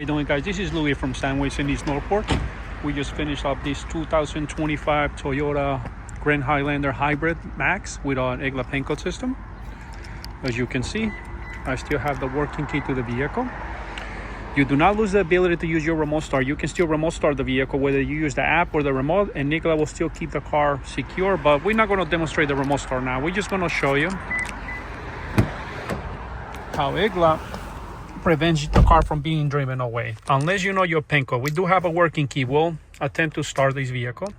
How you doing, guys? This is Louis from Sandways in East Northport. We just finished up this 2025 Toyota Grand Highlander Hybrid Max with an IGLA pincode system. As you can see, I still have the working key to the vehicle. You do not lose the ability to use your remote start. You can still remote start the vehicle whether you use the app or the remote, and IGLA will still keep the car secure, but we're not going to demonstrate the remote start now. We're just going to show you how IGLA prevents the car from being driven away. Unless you know your pincode. We do have a working key. We'll attempt to start this vehicle.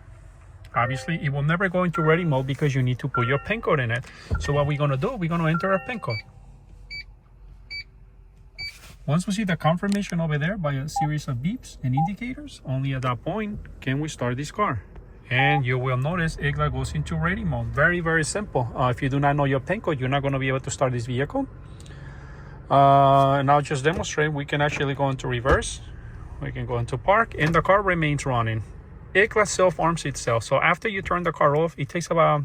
Obviously, it will never go into ready mode because you need to put your pincode in it. So what we're going to do, we're going to enter our pincode. Once we see the confirmation over there by a series of beeps and indicators, only at that point can we start this car. And you will notice IGLA goes into ready mode. Very, very simple. If you do not know your pincode, you're not going to be able to start this vehicle. And I'll just demonstrate. We can actually go into reverse. We can go into park, and the car remains running. IGLA self-arms itself. So after you turn the car off, it takes about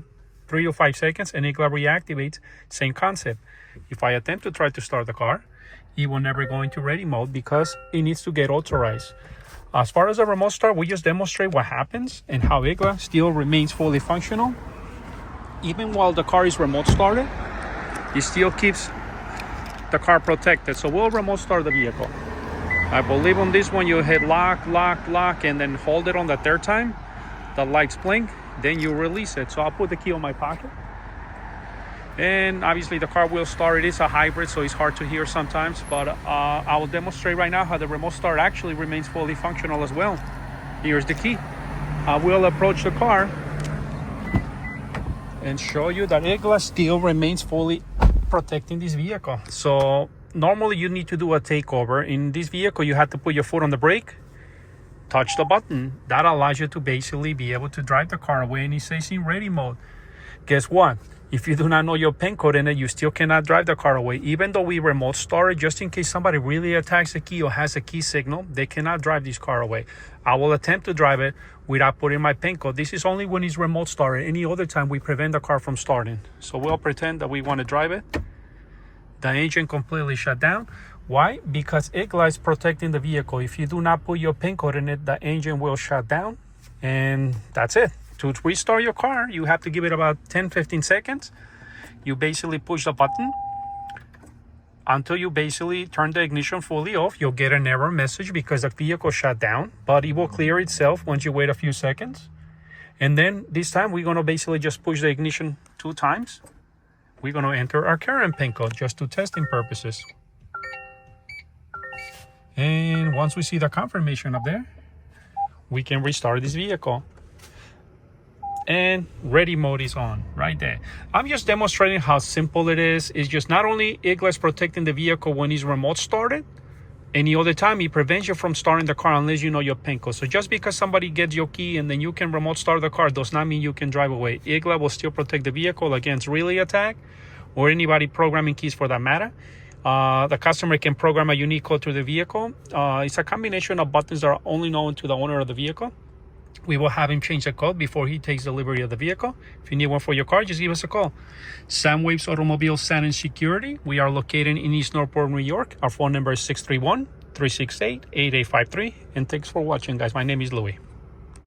3 to 5 seconds, and IGLA reactivates. Same concept. If I attempt to try to start the car, it will never go into ready mode because it needs to get authorized. As far as the remote start, we just demonstrate what happens and how IGLA still remains fully functional. Even while the car is remote started, it still keeps the car protected. So we'll remote start the vehicle. I believe on this one you hit lock, and then hold it on the third time. The lights blink, then you release it. So I'll put the key on my pocket. And obviously the car will start. It is a hybrid, so it's hard to hear sometimes, but I will demonstrate right now how the remote start actually remains fully functional as well. Here's the key. I will approach the car and show you that IGLA still remains fully protecting this vehicle. So normally you need to do a takeover. In this vehicle, you have to put your foot on the brake, touch the button. That allows you to basically be able to drive the car away, and it says in ready mode. Guess what? If you do not know your pin code in it, you still cannot drive the car away. Even though we remote start it, just in case somebody really attacks the key or has a key signal, they cannot drive this car away. I will attempt to drive it without putting my pin code. This is only when it's remote started. Any other time, we prevent the car from starting. So we'll pretend that we want to drive it. The engine completely shut down. Why? Because IGLA is protecting the vehicle. If you do not put your pin code in it, the engine will shut down, and that's it. To restart your car, you have to give it about 10-15 seconds. You basically push the button until you basically turn the ignition fully off. You'll get an error message because the vehicle shut down, but it will clear itself once you wait a few seconds. And then this time we're going to basically just push the ignition 2 times. We're going to enter our current pin code just to testing purposes. And once we see the confirmation up there, we can restart this vehicle. And ready mode is on right there. I'm just demonstrating how simple it is. It's just not only IGLA is protecting the vehicle when it's remote started, any other time it prevents you from starting the car unless you know your pin code. So just because somebody gets your key and then you can remote start the car does not mean you can drive away. IGLA will still protect the vehicle against relay attack or anybody programming keys for that matter. The customer can program a unique code to the vehicle. It's a combination of buttons that are only known to the owner of the vehicle. We will have him change the code before he takes delivery of the vehicle. If you need one for your car, just give us a call. Sandways Automobile Sand and Security. We are located in East Northport, New York. Our phone number is 631-368-8853. And thanks for watching, guys. My name is Louis.